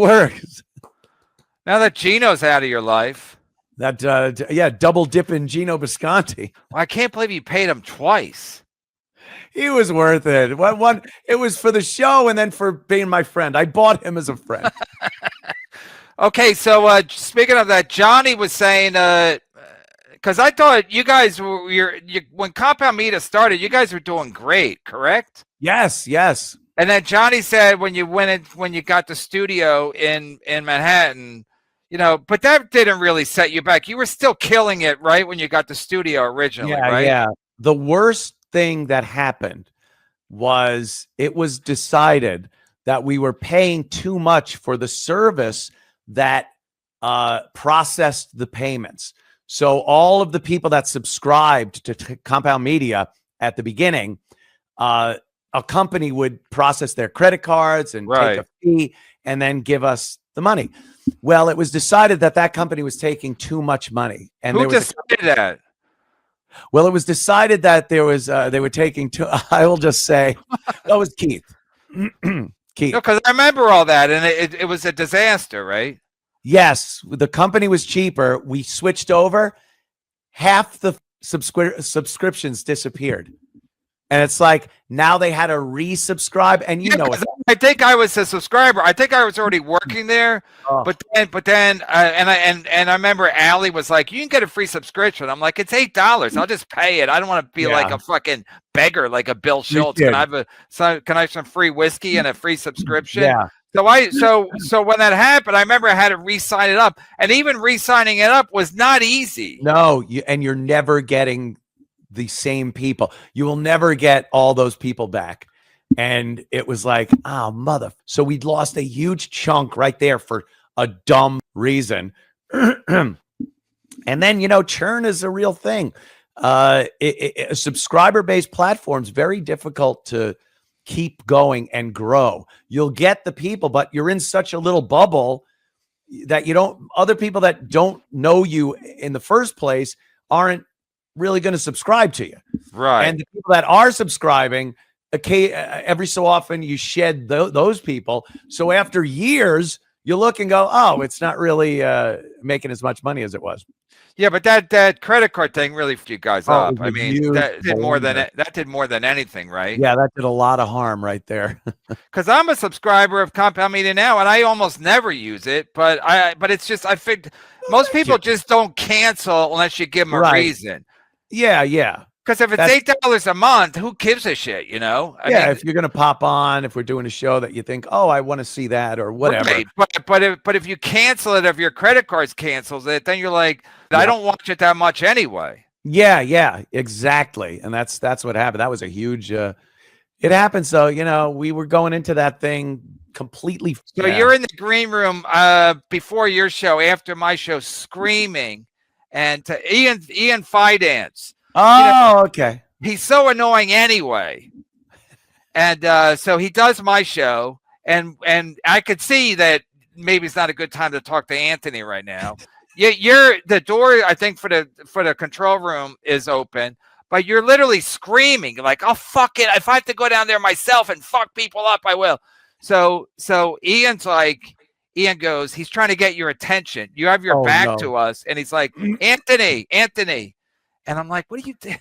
works. Now that Gino's out of your life. That yeah, double dipping Gino Bisconti. Well, I can't believe you paid him twice. He was worth it. One, it was for the show and then for being my friend. I bought him as a friend. Okay, so speaking of that, Johnny was saying, because I thought you guys were, when Compound Media started, you guys were doing great, correct? Yes, yes. And then Johnny said when you got the studio in Manhattan, you know, but that didn't really set you back. You were still killing it, right, when you got the studio originally, right? Yeah. The worst thing that happened was it was decided that we were paying too much for the service that processed the payments. So all of the people that subscribed to Compound Media at the beginning, a company would process their credit cards and take a fee and then give us the money. Well, it was decided that company was taking too much money. And who decided that? Well, it was decided that there was they were taking too. I will just say, that was Keith. Keith. No, because I remember all that, and it was a disaster, right? Yes, the company was cheaper. We switched over. Half the subscriptions disappeared. And it's like now they had to resubscribe, and you know it. I think I was a subscriber. I think I was already working there, but then, I remember Allie was like, "You can get a free subscription." I'm like, "It's $8. I'll just pay it. I don't want to be like a fucking beggar, like a Bill Schultz. Can I have some free whiskey and a free subscription?" Yeah. So when that happened, I remember I had to re-sign it up, and even re-signing it up was not easy. No, and you're never getting the same people. You will never get all those people back. And it was like, oh, mother. So we'd lost a huge chunk right there for a dumb reason. And then, you know, churn is a real thing. A subscriber-based platform is very difficult to keep going and grow. You'll get the people, but you're in such a little bubble that other people that don't know you in the first place aren't really going to subscribe to you. Right. And the people that are subscribing, every so often you shed those people. So after years, you look and go, oh, it's not really making as much money as it was. Yeah, but that credit card thing really fucked you guys up. I mean, that did more than anything, right? Yeah, that did a lot of harm right there. Because I'm a subscriber of Compound Media now, and I almost never use it. But it's just I figured most people just don't cancel unless you give them a reason. Yeah, yeah. Because if it's $8 a month, who gives a shit, you know? I mean, if you're gonna pop on, if we're doing a show that you think, oh, I want to see that or whatever. Right. But if you cancel it, if your credit card cancels it, then you're like, I don't watch it that much anyway. Yeah, exactly. And that's what happened. That was a huge. It happened. So we were going into that thing completely. So you're in the green room before your show, after my show, screaming. And to Ian Fidance. Oh, okay. He's so annoying anyway. And so he does my show, and I could see that maybe it's not a good time to talk to Anthony right now. You're the door, I think, for the control room is open, but you're literally screaming like, "Oh, fuck it. If I have to go down there myself and fuck people up, I will." So Ian's like, Ian goes, he's trying to get your attention. You have your back to us. And he's like, Anthony. And I'm like, what are you doing?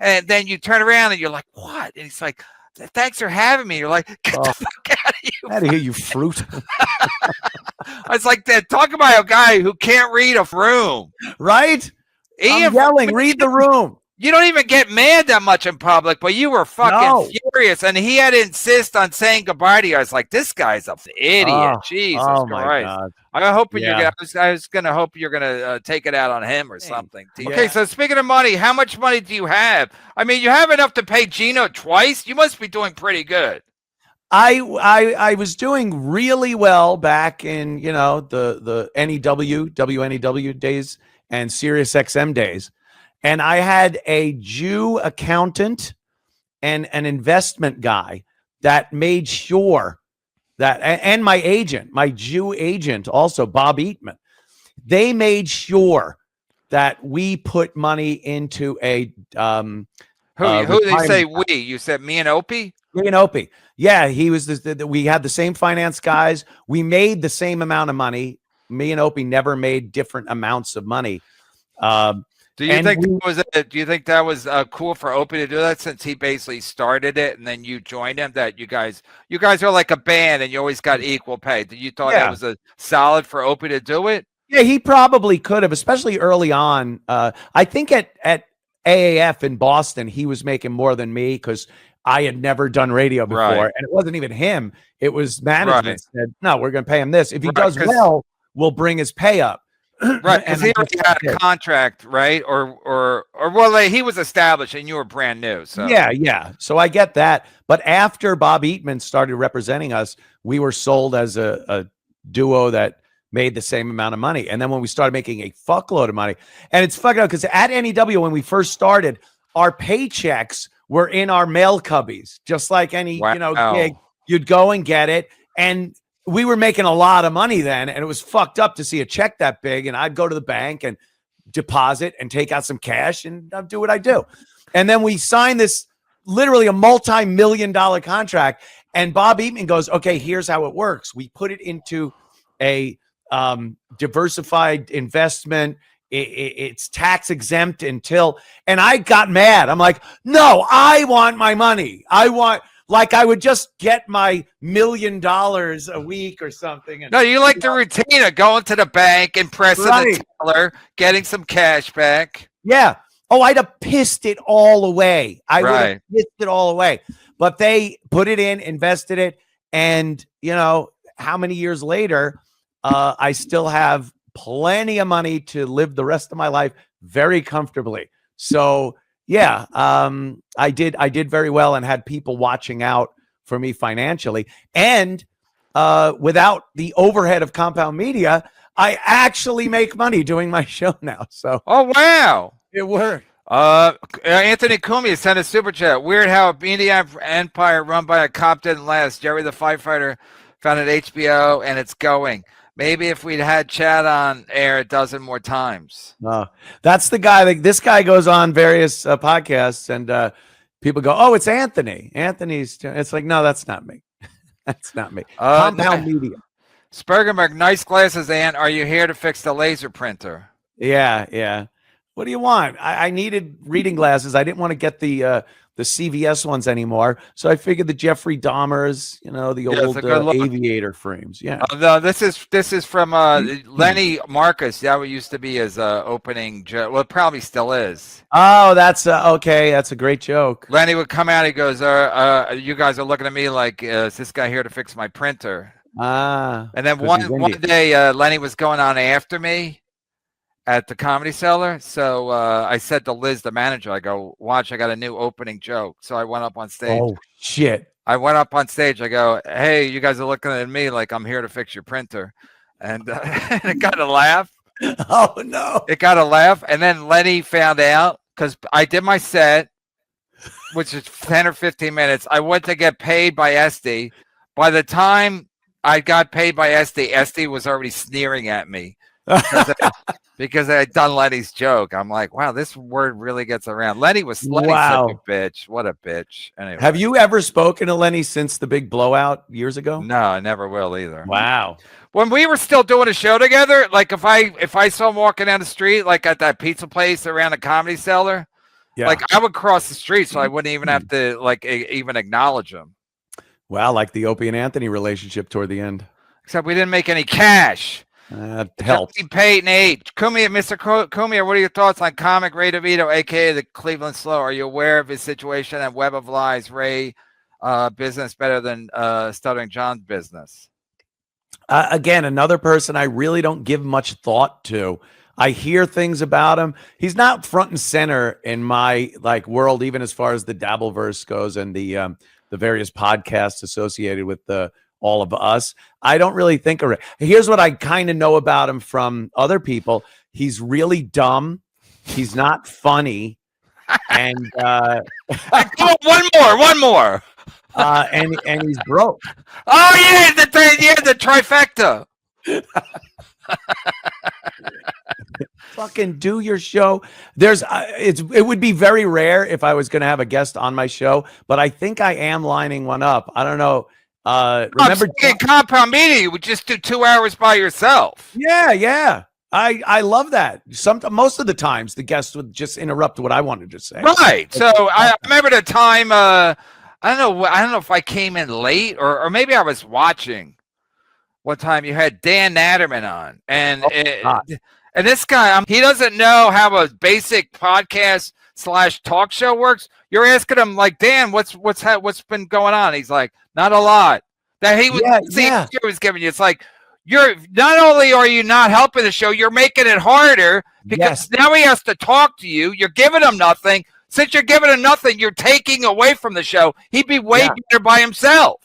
And then you turn around and you're like, what? And he's like, thanks for having me. You're like, get the fuck out of here. Out of here, you fruit. I was like, talk about a guy who can't read a room. Right? Ian, I'm yelling, read the room. You don't even get mad that much in public, but you were fucking furious. And he had to insist on saying goodbye to you. I was like, this guy's an idiot. Jesus Christ. My God. I was going to hope you're going to take it out on him or something. Yeah. Okay, so speaking of money, how much money do you have? I mean, you have enough to pay Gino twice? You must be doing pretty good. I was doing really well back in, the WNEW days and Sirius XM days. And I had a Jew accountant and an investment guy that made sure that, and my agent, my Jew agent also, Bob Eatman, they made sure that we put money into a who did you say we? You said me and Opie? Me and Opie. Yeah, he was. We had the same finance guys. We made the same amount of money. Me and Opie never made different amounts of money. Do you think that was cool for Opie to do that, since he basically started it and then you joined him? That you guys are like a band and you always got equal pay. Did you thought that was a solid for Opie to do it? Yeah, he probably could have, especially early on. I think at AAF in Boston, he was making more than me because I had never done radio before, and it wasn't even him. It was management said, "No, we're going to pay him this. If he does well, we'll bring his pay up." Right, because he already had a contract, right? Or well, he was established and you were brand new. So yeah. So I get that. But after Bob Eatman started representing us, we were sold as a duo that made the same amount of money. And then when we started making a fuckload of money, and it's fucked up because at NEW, when we first started, our paychecks were in our mail cubbies, just like any gig. You'd go and get it, and we were making a lot of money then, and it was fucked up to see a check that big. And I'd go to the bank and deposit and take out some cash and do what I do. And then we signed this literally a multi-million-dollar contract. And Bob Eatman goes, "Okay, here's how it works. We put it into a diversified investment. It's tax exempt until," and I got mad. I'm like, "No, I want my money. I want." Like I would just get my $1 million a week or something. And, no, you like the routine of going to the bank and pressing the teller, getting some cash back. Yeah. Oh, I'd have pissed it all away. I would have pissed it all away. But they put it in, invested it. And, how many years later, I still have plenty of money to live the rest of my life very comfortably. So, yeah, I did very well and had people watching out for me financially. And without the overhead of Compound Media, I actually make money doing my show now. So, oh wow, it worked. Anthony Cumia sent a super chat. Weird how a media empire run by a cop didn't last. Jerry the Firefighter founded HBO, and it's going. Maybe if we'd had Chad on air a dozen more times. That's the guy. This guy goes on various podcasts, and people go, "Oh, it's Anthony. Anthony's." It's like, no, that's not me. That's not me. Compound Media. Spergenberg, nice glasses, Ant. Are you here to fix the laser printer? Yeah. What do you want? I needed reading glasses. I didn't want to get the CVS ones anymore. So I figured the Jeffrey Dahmers, the old aviator frames. Yeah. No, this is from Lenny Marcus. That what used to be his opening joke. Well, it probably still is. Oh, that's okay. That's a great joke. Lenny would come out. He goes, you guys are looking at me like, is this guy here to fix my printer? And then one day, Lenny was going on after me at the Comedy Cellar. So I said to Liz, the manager, I go, watch, I got a new opening joke. So I went up on stage. Oh, shit. I went up on stage. I go, hey, you guys are looking at me like I'm here to fix your printer. And it got a laugh. Oh, no. It got a laugh. And then Lenny found out because I did my set, which is 10 or 15 minutes. I went to get paid by SD. By the time I got paid by SD was already sneering at me. Because I had done Lenny's joke. I'm like, wow, this word really gets around. Lenny such a bitch. What a bitch. Anyway. Have you ever spoken to Lenny since the big blowout years ago? No, I never will either. Wow. When we were still doing a show together, like if I saw him walking down the street, like at that pizza place around the Comedy Cellar, like I would cross the street so I wouldn't even have to even acknowledge him. Wow, like the Opie and Anthony relationship toward the end. Except we didn't make any cash. Help. Peyton H. Cumia, Mr. Cumia, what are your thoughts on comic Ray DeVito, aka the Cleveland Slow? Are you aware of his situation and Web of Lies? Ray business better than Stuttering John's business? Again, another person I really don't give much thought to. I hear things about him. He's not front and center in my world, even as far as the Dabbleverse goes and the various podcasts associated with all of us. I don't really think of it. Here's what I kind of know about him from other people. He's really dumb. He's not funny. And one more. And he's broke. Oh yeah, the trifecta. fucking do your show. It would be very rare if I was going to have a guest on my show, but I think I am lining one up. I don't know. Remember Compound Media, you would just do 2 hours by yourself. Yeah. I love that. Most of the times the guest would just interrupt what I wanted to say. Right. So I remember the time, I don't know if I came in late or maybe I was watching one time you had Dan Natterman on, and this guy, he doesn't know how a basic podcast / talk show works. You're asking him like, Dan, what's been going on? He's like, not a lot. That he was giving you. It's like, you're not only are you not helping the show, you're making it harder because now he has to talk to you. You're giving him nothing. Since you're giving him nothing, you're taking away from the show. He'd be way better by himself.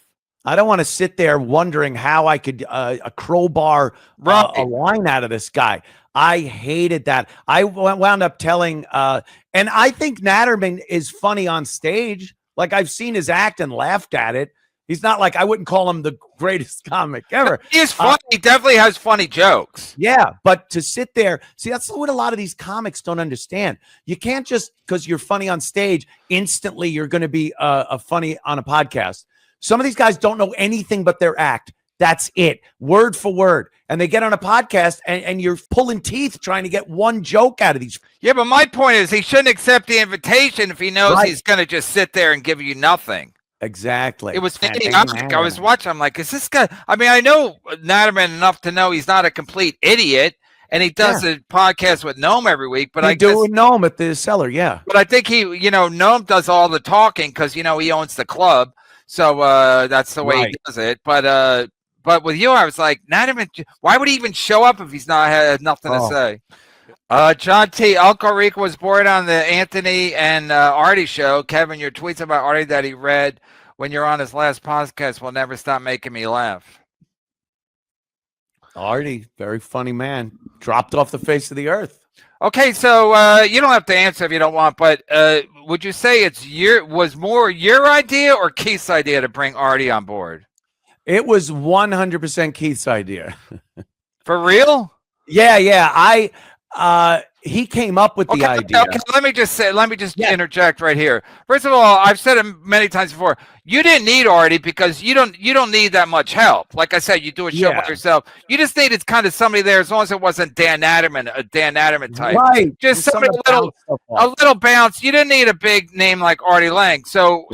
I don't want to sit there wondering how I could a crowbar a line out of this guy. I hated that. I wound up telling, and I think Natterman is funny on stage. Like I've seen his act and laughed at it. He's not like, I wouldn't call him the greatest comic ever. He's funny. He definitely has funny jokes. Yeah, but to sit there, see, that's what a lot of these comics don't understand. You can't just, because you're funny on stage, instantly you're going to be funny on a podcast. Some of these guys don't know anything but their act. That's it, word for word. And they get on a podcast and you're pulling teeth trying to get one joke out of these. Yeah, but my point is he shouldn't accept the invitation if he knows he's going to just sit there and give you nothing. Exactly. It was idiotic. I was watching. I'm like, is this guy? I mean, I know Natterman enough to know he's not a complete idiot, and he does a podcast with Noam every week. But I do Noam at the Cellar, yeah. But I think Noam does all the talking because he owns the club, so that's the way he does it. But with you, I was like, Natterman, why would he even show up if he's not had nothing to say? John T. Uncle Rico was born on the Anthony and Artie show. Kevin, your tweets about Artie that he read when you're on his last podcast will never stop making me laugh. Artie, very funny man. Dropped off the face of the earth. Okay, so you don't have to answer if you don't want, but would you say was more your idea or Keith's idea to bring Artie on board? It was 100% Keith's idea. For real? Yeah. He came up with the idea. Okay, let me just interject right here. First of all, I've said it many times before. You didn't need Artie because you don't need that much help. Like I said, you do a show by yourself. You just needed kind of somebody there, as long as it wasn't a Dan Natterman type. Right. Just somebody a little bounce. You didn't need a big name like Artie Lang. So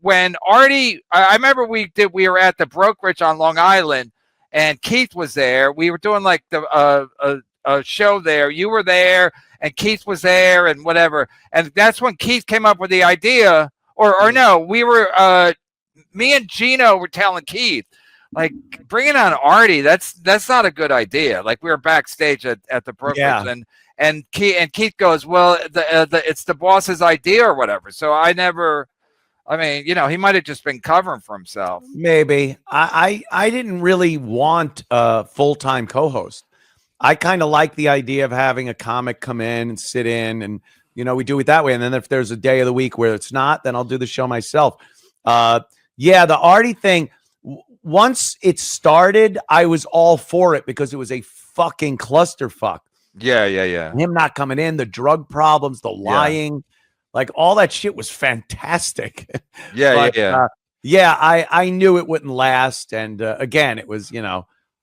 when Artie, I remember we were at the Brokerage on Long Island, and Keith was there. We were doing like the a show there. You were there and Keith was there and whatever. And that's when Keith came up with the idea or no, we were, me and Gino were telling Keith, like bringing on Artie, that's not a good idea. Like we were backstage at the Brokerage and Keith goes, well, it's the boss's idea or whatever. So he might've just been covering for himself. Maybe I didn't really want a full-time co-host. I kind of like the idea of having a comic come in and sit in and, we do it that way. And then if there's a day of the week where it's not, then I'll do the show myself. The Artie thing, once it started, I was all for it because it was a fucking clusterfuck. Yeah. Him not coming in, the drug problems, the lying, like all that shit was fantastic. Yeah. I knew it wouldn't last. And again, it was,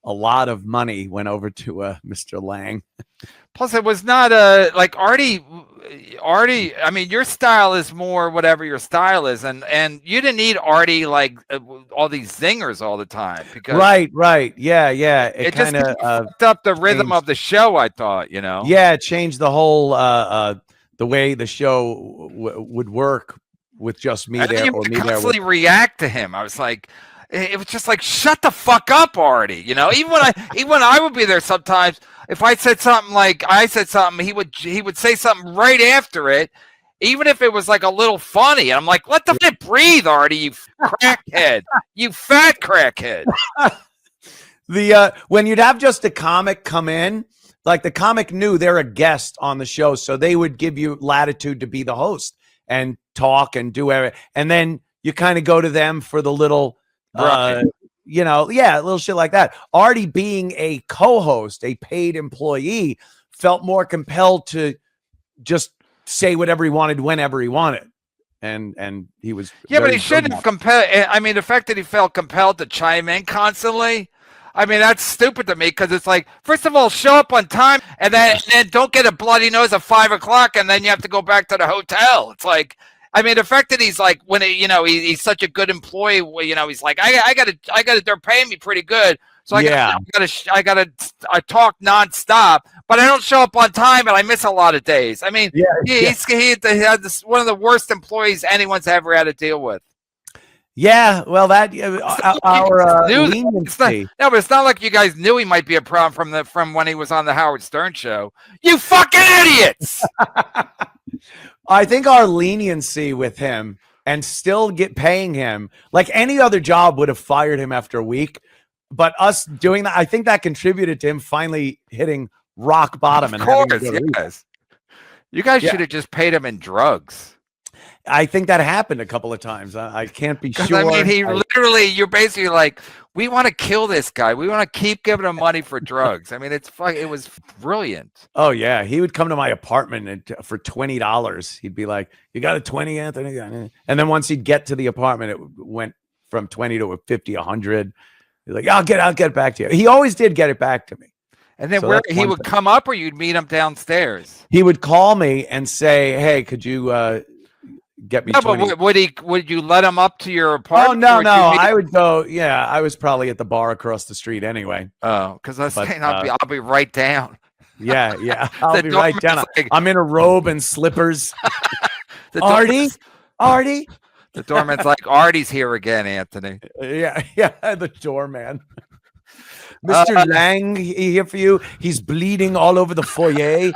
a lot of money went over to Mr. Lang. Plus, it was not like Artie. I mean, your style is more whatever your style is, and you didn't need Artie like all these zingers all the time. Because right, yeah. It kind of fucked up the rhythm of the show. I thought, Yeah, it changed the whole the way the show would work with just me there or me there. Constantly react to him. I was like. It was just like, shut the fuck up, Artie. Even when I would be there sometimes, if I said something he would say something right after it, even if it was like a little funny. And I'm like, let the fuck breathe, Artie, you crackhead, you fat crackhead. When you'd have just a comic come in, like the comic knew they're a guest on the show, so they would give you latitude to be the host and talk and do everything, and then you kind of go to them for the little. A little shit like that. Artie being a co-host, a paid employee felt more compelled to just say whatever he wanted whenever he wanted. And he was but he shouldn't have compelled. I mean, the fact that he felt compelled to chime in constantly, I mean, that's stupid to me, because it's like, first of all, show up on time, and then don't get a bloody nose at 5 o'clock, and then you have to go back to the hotel. It's like, I mean, the fact that he's like, when he's such a good employee, he's like, I gotta, they're paying me pretty good, so I gotta talk nonstop, but I don't show up on time and I miss a lot of days. I mean, he had one of the worst employees anyone's ever had to deal with. Yeah, well, that our leniency. But it's not like you guys knew he might be a problem from when he was on the Howard Stern show. You fucking idiots! I think our leniency with him and still paying him, like any other job would have fired him after a week. But us doing that, I think that contributed to him finally hitting rock bottom. Of course, yes. You guys should have just paid him in drugs. I think that happened a couple of times. I can't be sure. I mean, you're basically like, we want to kill this guy. We want to keep giving him money for drugs. I mean, it was brilliant. Oh yeah, he would come to my apartment for $20. He'd be like, "You got a 20, Anthony?" And then once he'd get to the apartment, it went from 20 to a 50, 100. He's like, I'll get back to you. He always did get it back to me. And then where he would come up, or you'd meet him downstairs? He would call me and say, "Hey, could you get me?" No, but would you let him up to your apartment? Oh no, I would go. Yeah, I was probably at the bar across the street anyway. Oh, because I was saying I'll be right down. Yeah, I'll be right down. Like, I'm in a robe and slippers. Artie. The doorman's like, "Artie's here again, Anthony." Yeah, the doorman. Mr. Lang here for you. He's bleeding all over the foyer.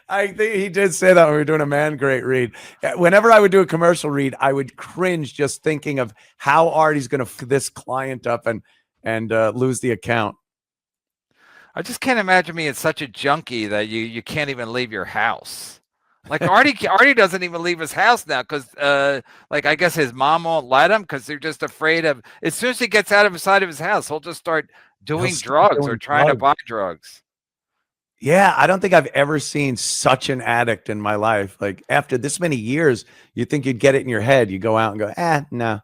I think he did say that when we were doing a Man Great read. Whenever I would do a commercial read, I would cringe just thinking of how Artie's going to f this client up and lose the account. I just can't imagine being such a junkie that you can't even leave your house. Like Artie doesn't even leave his house now because, like, I guess his mom won't let him because they're just afraid of. As soon as he gets out of the side of his house, he'll just start doing drugs or trying to buy drugs. Yeah, I don't think I've ever seen such an addict in my life. Like after this many years, you think you'd get it in your head. You go out and go, no.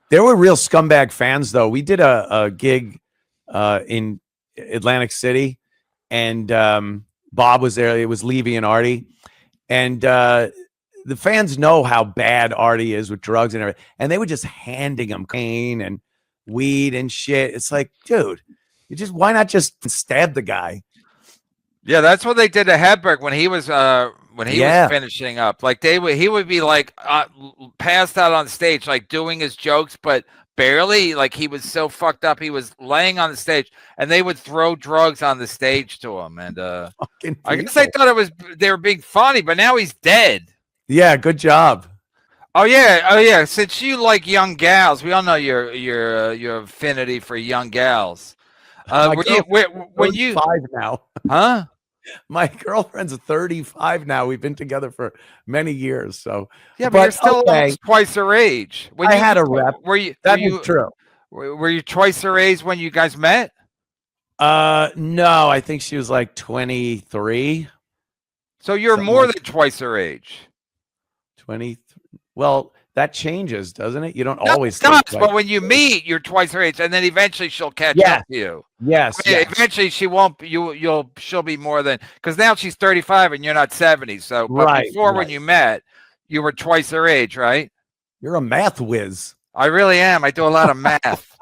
There were real scumbag fans though. We did a gig in Atlantic City, and Bob was there. It was Levy and Artie. And the fans know how bad Artie is with drugs and everything. And they were just handing him cocaine and weed and shit. It's like, dude, why not just stab the guy? Yeah, that's what they did to Hedberg when he was finishing up. Like he would be like passed out on stage, like doing his jokes, but barely. Like he was so fucked up, he was laying on the stage, and they would throw drugs on the stage to him. And I guess they thought they were being funny, but now he's dead. Yeah, good job. Oh yeah. Since you like young gals, we all know your affinity for young gals. When you 5 now, huh? My girlfriend's 35 now. We've been together for many years. So yeah, but you're still almost twice her age. I had a rep. That is true. Were you twice her age when you guys met? No, I think she was like 23. So you're more than twice her age. 20. Well, that changes, doesn't it? You don't always. It does, but when you meet, you're twice her age, and then eventually she'll catch up to you. Yes, I mean, eventually she won't. She'll be more than, because now she's 35 and you're not 70. So, but before when you met, you were twice her age, right? You're a math whiz. I really am. I do a lot of math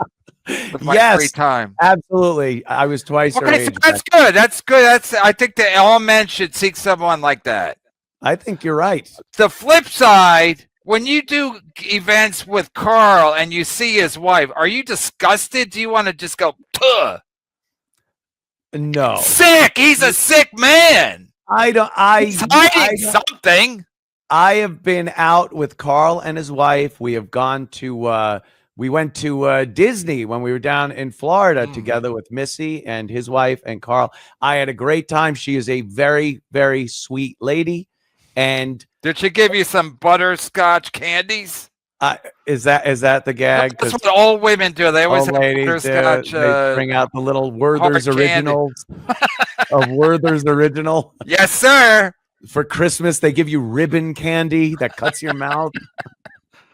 with my free time. Absolutely. I was twice her age. So that's good. That's good. I think that all men should seek someone like that. I think you're right. The flip side. When you do events with Carl and you see his wife, are you disgusted? Do you want to just go, tuh? No. Sick. He's a sick man. He's hiding something. I have been out with Carl and his wife. We have gone to, we went to Disney when we were down in Florida together with Missy and his wife and Carl. I had a great time. She is a very, very sweet lady. And did she give you some butterscotch candies? Is that the gag? That's what all women do. They always have butterscotch. They bring out the little Werther's originals. of Werther's Original. Yes, sir. For Christmas, they give you ribbon candy that cuts your mouth.